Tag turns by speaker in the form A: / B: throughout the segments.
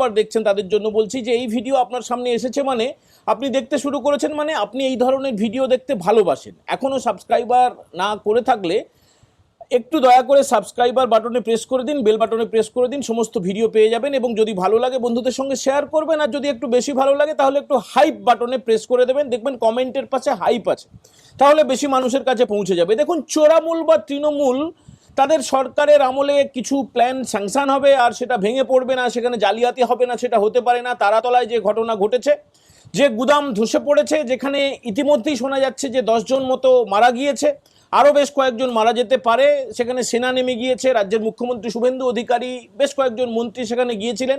A: পর দেখছেন তাদের জন্য বলছি যে এই ভিডিও আপনার সামনে এসেছে মানে আপনি দেখতে শুরু করেছেন, মানে আপনি এই ধরনের ভিডিও দেখতে ভালোবাসেন। এখনও সাবস্ক্রাইবার না করে থাকলে একটু দয়া করে সাবস্ক্রাইবার বাটনে প্রেস করে দিন, বেল বাটনে প্রেস করে দিন, সমস্ত ভিডিও পেয়ে যাবেন। এবং যদি ভালো লাগে বন্ধুদের সঙ্গে শেয়ার করবেন, আর যদি একটু বেশি ভালো লাগে তাহলে একটু হাইপ বাটনে প্রেস করে দেবেন, দেখবেন কমেন্টের পাশে হাইপ আছে, তাহলে বেশি মানুষের কাছে পৌঁছে যাবে। দেখুন, চোরামূল বা তৃণমূল তাদের সরকারের আমলে কিছু প্ল্যান স্যাংশন হবে আর সেটা ভেঙে পড়বে না, সেখানে জালিয়াতি হবে না, সেটা হতে পারে না। তারাতলায় যে ঘটনা ঘটেছে, যে গুদাম ধসে পড়েছে, যেখানে ইতিমধ্যেই শোনা যাচ্ছে যে 10 জন মতো মারা গিয়েছে, আরও বেশ কয়েকজন মারা যেতে পারে, সেখানে সেনা নেমে গিয়েছে, রাজ্যের মুখ্যমন্ত্রী শুভেন্দু অধিকারী, বেশ কয়েকজন মন্ত্রী সেখানে গিয়েছিলেন,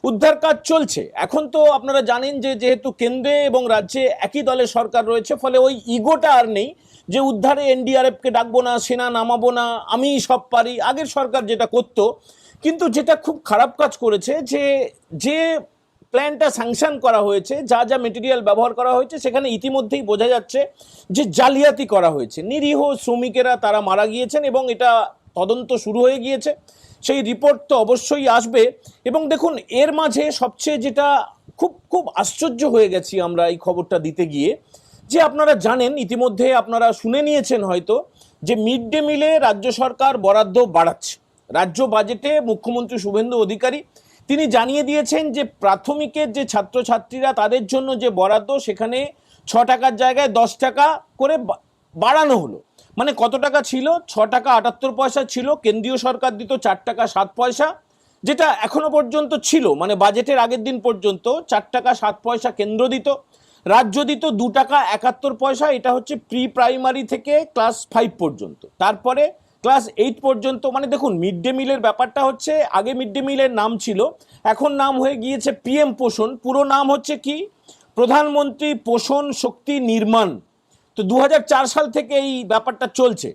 A: উদ্ধার কাজ চলছে। এখন তো আপনারা জানেন যে যেহেতু কেন্দ্রে এবং রাজ্যে একই দলের সরকার রয়েছে, ফলে ওই ইগোটা আর নেই যে উদ্ধারে এনডিআরএফকে ডাকবো না, সেনা নামাবো না, আমি সব পারি, আগের সরকার যেটা করতো। কিন্তু যেটা খুব খারাপ কাজ করেছে যে যে প্ল্যানটা স্যাংশন করা হয়েছে, যা যা মেটেরিয়াল ব্যবহার করা হয়েছে, সেখানে ইতিমধ্যেই বোঝা যাচ্ছে যে জালিয়াতি করা হয়েছে। নিরীহ শ্রমিকেরা তারা মারা গিয়েছেন এবং এটা তদন্ত শুরু হয়ে গিয়েছে, সেই রিপোর্ট তো অবশ্যই আসবে। এবং দেখুন, এর মাঝে সবচেয়ে যেটা খুব খুব আশ্চর্য হয়ে গেছি আমরা এই খবরটা দিতে গিয়ে, যে আপনারা জানেন, ইতিমধ্যে আপনারা শুনে নিয়েছেন হয়তো, যে মিড ডে মিলে রাজ্য সরকার বরাদ্দ বাড়াচ্ছে। রাজ্য বাজেটে মুখ্যমন্ত্রী শুভেন্দু অধিকারী তিনি জানিয়ে দিয়েছেন যে প্রাথমিকের যে ছাত্রছাত্রীরা তাদের জন্য যে বরাদ্দ, সেখানে 6 টাকার জায়গায় 10 টাকা করে বাড়ানো হলো। মানে কত টাকা ছিল? 6 টাকা 78 পয়সা ছিল, কেন্দ্রীয় সরকার দিত 4 টাকা 7 পয়সা, যেটা এখনো পর্যন্ত ছিল, মানে বাজেটের আগের দিন পর্যন্ত 4 টাকা 7 পয়সা কেন্দ্র দিত, রাজ্য দিত 2 টাকা 71 পয়সা। এটা হচ্ছে প্রি প্রাইমারি থেকে ক্লাস 5 পর্যন্ত, তারপরে ক্লাস 8 পর্যন্ত। মানে দেখুন, মিড ডে মিলের ব্যাপারটা হচ্ছে, আগে মিড ডে মিলের নাম ছিল, এখন নাম হয়ে গিয়েছে পিএম পোষণ। পুরো নাম হচ্ছে কি? প্রধানমন্ত্রী পোষণ শক্তি নির্মাণ। তো 2004 সাল থেকে এই ব্যাপারটা চলছে।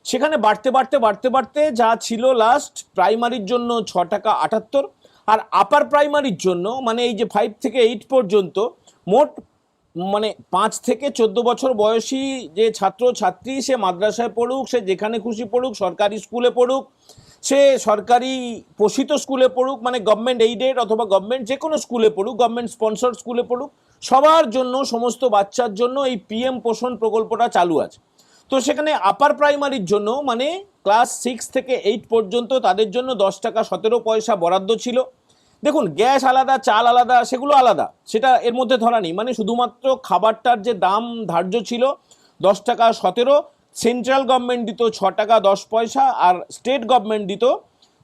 A: সেখানে বাড়তে বাড়তে বাড়তে বাড়তে যা ছিল লাস্ট প্রাইমারির জন্য 6 টাকা 78, আর আপার প্রাইমারির জন্য মানে এই যে 5 থেকে 8 পর্যন্ত মোট মানে 5 থেকে 14 বছর বয়সী যে ছাত্র ছাত্রী, সে মাদ্রাসায় পড়ুক, সে যেখানে খুশি পড়ুক, সরকারি স্কুলে পড়ুক, সে সরকারি পোষিত স্কুলে পড়ুক, মানে গভর্নমেন্ট এইডেড অথবা গভর্নমেন্ট যে কোনো স্কুলে পড়ুক, গভর্নমেন্ট স্পন্সর স্কুলে পড়ুক, সবার জন্য, সমস্ত বাচ্চার জন্য এই পিএম পোষণ প্রকল্পটা চালু আছে। তো সেখানে আপার প্রাইমারির জন্য মানে ক্লাস 6 থেকে 8 পর্যন্ত তাদের জন্য 10 টাকা 17 পয়সা বরাদ্দ ছিল। দেখুন, গ্যাস আলাদা, চাল আলাদা, সেগুলো আলাদা, সেটা এর মধ্যে ধরা নেই। মানে শুধুমাত্র খাবারটার যে দাম ধার্য ছিল 10 টাকা 17, সেন্ট্রাল গভর্নমেন্ট দিত 6 টাকা 10 পয়সা, আর স্টেট গভর্নমেন্ট দিত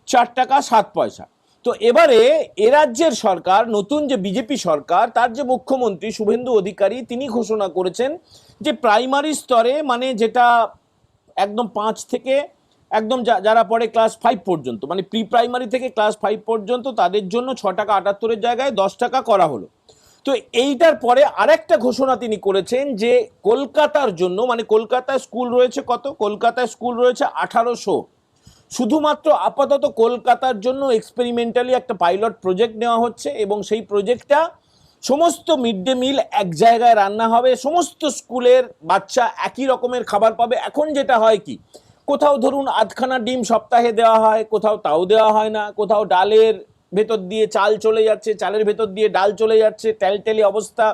A: 4 টাকা 7 পয়সা। তো এবারে এ রাজ্যের সরকার, নতুন যে বিজেপি সরকার, তার যে মুখ্যমন্ত্রী শুভেন্দু অধিকারী, তিনি ঘোষণা করেছেন যে প্রাইমারি স্তরে, মানে যেটা একদম 5 থেকে একদম যারা পড়ে ক্লাস 5 পর্যন্ত, মানে প্রি প্রাইমারি থেকে ক্লাস 5 পর্যন্ত, তাদের জন্য 6 টাকা 78-এর জায়গায় 10 টাকা করা হলো। তো এইটার পরে আরেকটা ঘোষণা তিনি করেছেন যে কলকাতার জন্য, মানে কলকাতায় স্কুল রয়েছে কত? কলকাতায় স্কুল রয়েছে 1800। শুধুমাত্র আপাতত কলকাতার জন্য এক্সপেরিমেন্টালি একটা পাইলট প্রজেক্ট নেওয়া হচ্ছে, এবং সেই প্রজেক্টটা সমস্ত মিড ডে মিল এক জায়গায় রান্না হবে, সমস্ত স্কুলের বাচ্চা একই রকমের খাবার পাবে। এখন যেটা হয় কি, কোথাও ধরুন আধখানা ডিম সপ্তাহে দেওয়া হয়, কোথাও তাও দেওয়া হয় না, কোথাও ডালের ভেতর দিয়ে চাল চলে যাচ্ছে, চালের ভেতর দিয়ে ডাল চলে যাচ্ছে, টেলটেলি অবস্থা।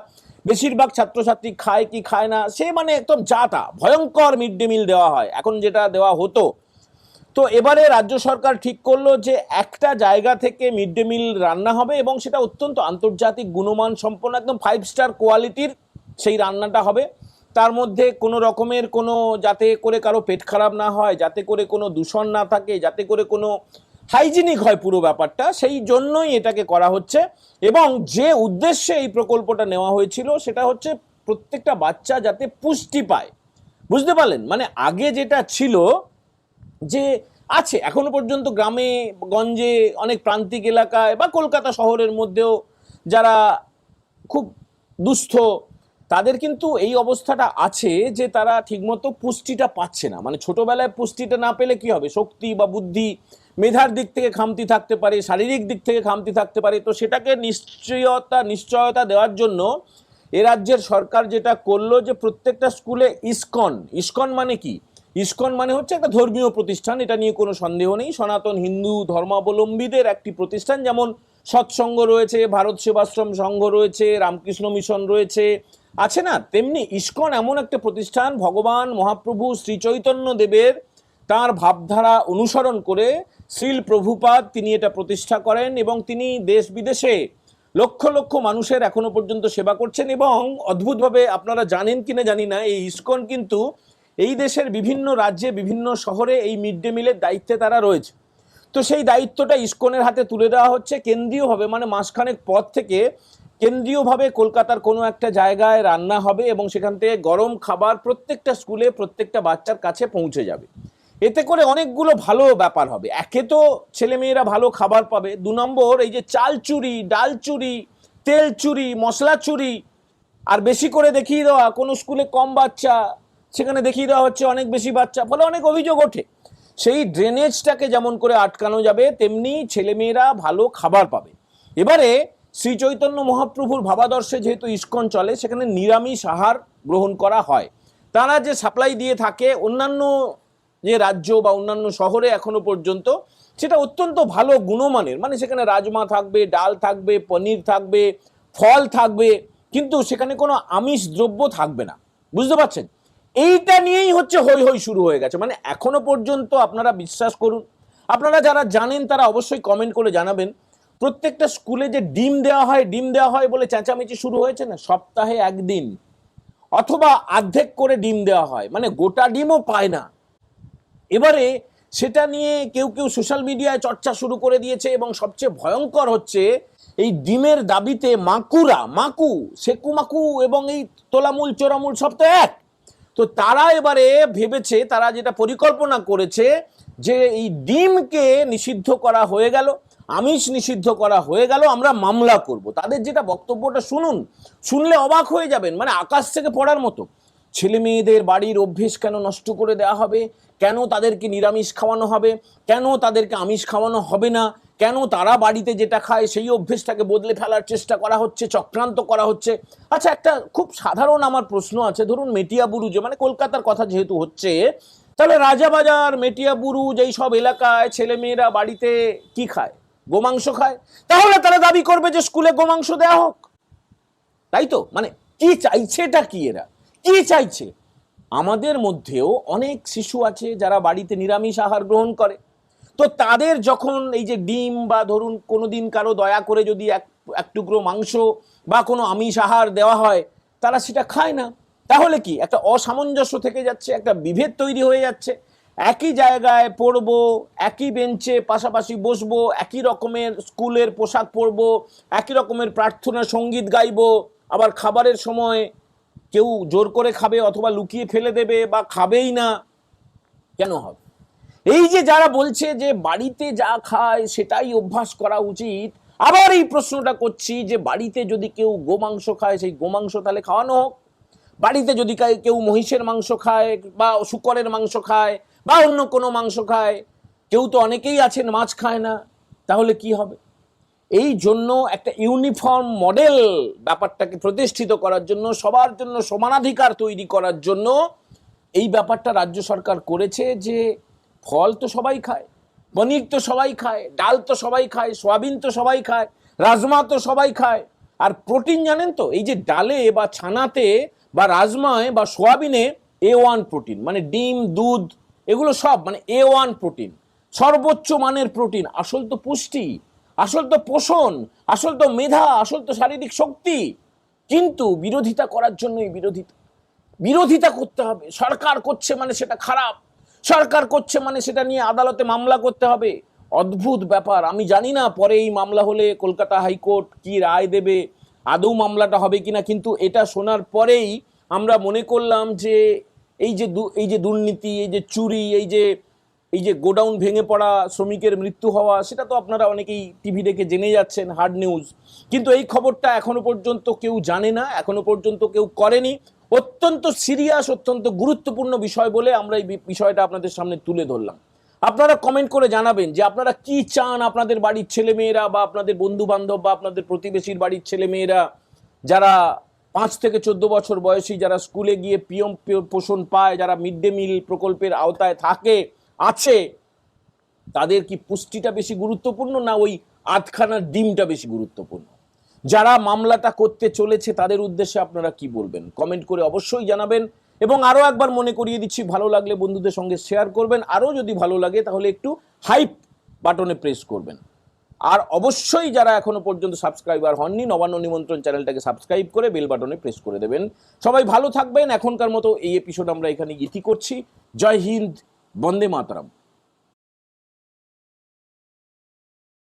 A: বেশিরভাগ ছাত্রছাত্রী খায় কি খায় না, সে মানে একদম যা ভয়ঙ্কর মিড ডে মিল দেওয়া হয় এখন, যেটা দেওয়া হতো। তো এবারে রাজ্য সরকার ঠিক করলো যে একটা জায়গা থেকে মিড ডে মিল রান্না হবে, এবং সেটা অত্যন্ত আন্তর্জাতিক গুণমান সম্পন্ন, একদম 5 স্টার কোয়ালিটির সেই রান্নাটা হবে। তার মধ্যে কোনো রকমের কোনো, যাতে করে কারো পেট খারাপ না হয়, যাতে করে কোনো দূষণ না থাকে, যাতে করে কোনো হাইজিনিক হয় পুরো ব্যাপারটা, সেই জন্যই এটাকে করা হচ্ছে। এবং যে উদ্দেশ্যে এই প্রকল্পটা নেওয়া হয়েছিল সেটা হচ্ছে প্রত্যেকটা বাচ্চা যাতে পুষ্টি পায়। বুঝতে পারলেন? মানে আগে যেটা ছিল, যে আছে এখনো পর্যন্ত গ্রামে গঞ্জে, অনেক প্রান্তিক এলাকায় বা কলকাতা শহরের মধ্যেও যারা খুব দুস্থ, তাদের কিন্তু এই অবস্থাটা আছে যে তারা ঠিকমতো পুষ্টিটা পাচ্ছে না। মানে ছোটবেলায় পুষ্টিটা না পেলে কি হবে? শক্তি বা বুদ্ধি, মেধার দিক থেকে খামতি থাকতে পারে, শারীরিক দিক থেকে খামতি থাকতে পারে। তো সেটাকে নিশ্চয়তা দেওয়ার জন্য এ রাজ্যের সরকার যেটা করলো, যে প্রত্যেকটা স্কুলে ইসকন মানে কি? ইসকন মানে হচ্ছে একটা ধর্মীয় প্রতিষ্ঠান, এটা নিয়ে কোনো সন্দেহ নেই, সনাতন হিন্দু ধর্মাবলম্বীদের একটি প্রতিষ্ঠান। যেমন সৎসঙ্গ রয়েছে, ভারত সেবাশ্রম সংঘ রয়েছে, রামকৃষ্ণ মিশন রয়েছে, আছে না? তেমনি ইসকন এমন একটা প্রতিষ্ঠান, ভগবান মহাপ্রভু শ্রী চৈতন্য দেবের তার ভাবধারা অনুসরণ করে শ্রীল প্রভুপাদ তিনি এটা প্রতিষ্ঠা করেন এবং তিনি দেশ বিদেশে লক্ষ লক্ষ মানুষের এখনো পর্যন্ত সেবা করছেন। এবং অদ্ভুতভাবে, আপনারা জানেন কিনা জানি না, এই ইসকন কিন্তু এই দেশের বিভিন্ন রাজ্যে বিভিন্ন শহরে এই মিড ডে মিলের দায়িত্বে তারা রয়েছে। তো সেই দায়িত্বটা ইসকনের হাতে তুলে দেওয়া হচ্ছে কেন্দ্রীয়ভাবে, মানে মাসখানেক পর থেকে কেন্দ্রীয়ভাবে কলকাতার কোনো একটা জায়গায় রান্না হবে এবং সেখান থেকে গরম খাবার প্রত্যেকটা স্কুলে প্রত্যেকটা বাচ্চার কাছে পৌঁছে যাবে। এতে করে অনেকগুলো ভালো ব্যাপার হবে। একে তো ছেলেমেয়েরা ভালো খাবার পাবে, 2 নম্বর এই যে চাল চুরি, ডাল চুরি, তেল চুরি, মশলা চুরি আর বেশি করে দেখিয়ে দেওয়া, কোনো স্কুলে কম বাচ্চা সেখানে দেখিয়ে দেওয়া হচ্ছে অনেক বেশি বাচ্চা, ফলে অনেক অভিযোগ ওঠে। সেই ড্রেনেজটাকে যেমন করে আটকানো যাবে তেমনি ছেলেমেয়েরা ভালো খাবার পাবে। এবারে শ্রী চৈতন্য মহাপ্রভুর ভাবাদর্শে যেহেতু ইসকন চলে, সেখানে নিরামিষ আহার গ্রহণ করা হয়। তারা যে সাপ্লাই দিয়ে থাকে অন্যান্য যে রাজ্য বা অন্যান্য শহরে এখনো পর্যন্ত, সেটা অত্যন্ত ভালো গুণমানের, মানে সেখানে রাজমা থাকবে, ডাল থাকবে, পনির থাকবে, ফল থাকবে, কিন্তু সেখানে কোনো আমিষ দ্রব্য থাকবে না। বুঝতে পারছেন? এইটা নিয়েই হচ্ছে হই হই শুরু হয়ে গেছে। মানে এখনো পর্যন্ত আপনারা বিশ্বাস করুন, আপনারা যারা জানেন তারা অবশ্যই কমেন্ট করে জানাবেন, প্রত্যেকটা স্কুলে যে ডিম দেওয়া হয় বলে চেঁচামেচি শুরু হয়েছে না, সপ্তাহে 1 দিন অথবা অর্ধেক করে ডিম দেওয়া হয়, মানে গোটা ডিমও পায় না। এবারে সেটা নিয়ে কেউ কেউ সোশ্যাল মিডিয়ায় চর্চা শুরু করে দিয়েছে এবং সবচেয়ে ভয়ঙ্কর হচ্ছে এই ডিমের দাবিতে মাকু সেকু মাকু এবং এই তোলামূল চোরামূল সব তো এক। তো তারা এবারে ভেবেছে, তারা যেটা পরিকল্পনা করেছে যে এই ডিমকে নিষিদ্ধ করা হয়ে গেল, আমিষ নিষিদ্ধ করা হয়ে গেল, আমরা মামলা করব। তাদের যেটা বক্তব্যটা শুনুন, শুনলে অবাক হয়ে যাবেন, মানে আকাশ থেকে পড়ার মতো। ছেলে মেয়েদের বাড়ির অভ্যেস কেন নষ্ট করে দেওয়া হবে, কেন তাদেরকে নিরামিষ খাওয়ানো হবে, কেন তাদেরকে আমিষ খাওয়ানো হবে না, কেন তারা বাড়িতে যেটা খায় সেই অভ্যেসটাকে বদলে ফেলার চেষ্টা করা হচ্ছে, চক্রান্ত করা হচ্ছে। আচ্ছা, একটা খুব সাধারণ আমার প্রশ্ন আছে, ধরুন মেটিয়াবুরুজ, মানে কলকাতার কথা যেহেতু হচ্ছে, তাহলে রাজাবাজার, মেটিয়াবুরুজ এই সব এলাকায় ছেলেমেয়েরা বাড়িতে কি খায়? গোমাংস খায়। তাহলে তারা দাবি করবে যে স্কুলে গোমাংস দেওয়া হোক, তাই তো? মানে কি চাইছেটা কি, এরা কি চাইছে? আমাদের মধ্যেও অনেক শিশু আছে যারা বাড়িতে নিরামিষ আহার গ্রহণ করে, তো তাদের যখন এই যে ডিম বা ধরুন কোনোদিন কারো দয়া করে যদি এক টুকরো মাংস বা কোনো আমিষ আহার দেওয়া হয়, তারা সেটা খায় না। তাহলে কি একটা অসামঞ্জস্য থেকে যাচ্ছে, একটা বিভেদ তৈরি হয়ে যাচ্ছে। একই জায়গায় পড়বো, একই বেঞ্চে পাশাপাশি বসবো, একই রকমের স্কুলের পোশাক পরবো, একই রকমের প্রার্থনা সঙ্গীত গাইবো, আবার খাবারের সময় কেউ জোর করে খাবে অথবা লুকিয়ে ফেলে দেবে বা খাবেই না, কেন হবে? এই যে যারা বলছে যে বাড়িতে যা খায় সেটাই অভ্যাস করা উচিত, আবার এই প্রশ্নটা করছি যে বাড়িতে যদি কেউ গোমাংস খায়, সেই গোমাংস তাহলে খাওয়ানো হোক। বাড়িতে যদি কেউ মহিষের মাংস খায় বা শূকরের মাংস খায় বা অন্য কোনো মাংস খায়, কেউ তো অনেকেই আছেন মাছ খায় না, তাহলে কি হবে? এই জন্য একটা ইউনিফর্ম মডেল ব্যাপারটাকে প্রতিষ্ঠিত করার জন্য, সবার জন্য সমানাধিকার তৈরি করার জন্য এই ব্যাপারটা রাজ্য সরকার করেছে যে ফল তো সবাই খায়, পনির তো সবাই খায়, ডাল তো সবাই খায়, সয়াবিন তো সবাই খায়, রাজমা তো সবাই খায়। আর প্রোটিন জানেন তো, এই যে ডালে বা ছানাতে বা রাজমায় বা সোয়াবিনে A1 প্রোটিন, মানে ডিম, দুধ, এগুলো সব মানে A1 প্রোটিন, সর্বোচ্চ মানের প্রোটিন। আসল তো পুষ্টি, আসল তো পোষণ, আসল তো মেধা, আসল তো শারীরিক শক্তি। কিন্তু বিরোধিতা করার জন্যই বিরোধিতা করতে হবে। সরকার করছে মানে সেটা খারাপ, সরকার করছে মানে সেটা নিয়ে আদালতে মামলা করতে হবে। অদ্ভুত ব্যাপার। আমি জানি না পরে এই মামলা হলে কলকাতা হাইকোর্ট কি রায় দেবে, আদৌ মামলাটা হবে কিনা, কিন্তু এটা শোনার পরেই আমরা মনে করলাম যে এই যে দুর্নীতি, এই যে চুরি, এই যে গোডাউন ভেঙে পড়া, শ্রমিকের মৃত্যু হওয়া, সেটা তো আপনারা অনেকেই টিভি দেখে জেনে যাচ্ছেন, হার্ড নিউজ। কিন্তু এই খবরটা এখনো পর্যন্ত কেউ জানে না, এখনো পর্যন্ত কেউ করেনি। অত্যন্ত সিরিয়াস, অত্যন্ত গুরুত্বপূর্ণ বিষয় বলে আমরা এই বিষয়টা আপনাদের সামনে তুলে ধরলাম। আপনারা কমেন্ট করে জানাবেন যে আপনারা কি চান আপনাদের বাড়ির ছেলেমেয়েরা বা আপনাদের বন্ধু বান্ধব বা আপনাদের প্রতিবেশীর বাড়ির ছেলেমেয়েরা যারা 5 থেকে 14 বছর বয়সী, যারা স্কুলে গিয়ে পিএম পোষণ পায়, যারা মিড ডে মিল প্রকল্পের আওতায় আছে, তাদের কি পুষ্টিটা বেশি গুরুত্বপূর্ণ না ওই আধখানা ডিমটা বেশি গুরুত্বপূর্ণ। যারা মামলাটা করতে চলেছে তাদের উদ্দেশ্যে আপনারা কি বলবেন কমেন্ট করে অবশ্যই জানাবেন। এবং আরও একবার মনে করিয়ে দিচ্ছি, ভালো লাগলে বন্ধুদের সঙ্গে শেয়ার করবেন, আরও যদি ভালো লাগে তাহলে একটু হাইপ বাটনে প্রেস করবেন। আর অবশ্যই যারা এখনো পর্যন্ত সাবস্ক্রাইবার হননি, নবান্ন নিমন্ত্রণ চ্যানেলটাকে সাবস্ক্রাইব করে বেল বাটনে প্রেস করে দেবেন। সবাই ভালো থাকবেন। এখনকার মতো এই এপিসোড আমরা এখানে ইতি করছি। জয় হিন্দ, বন্দে মাতরম।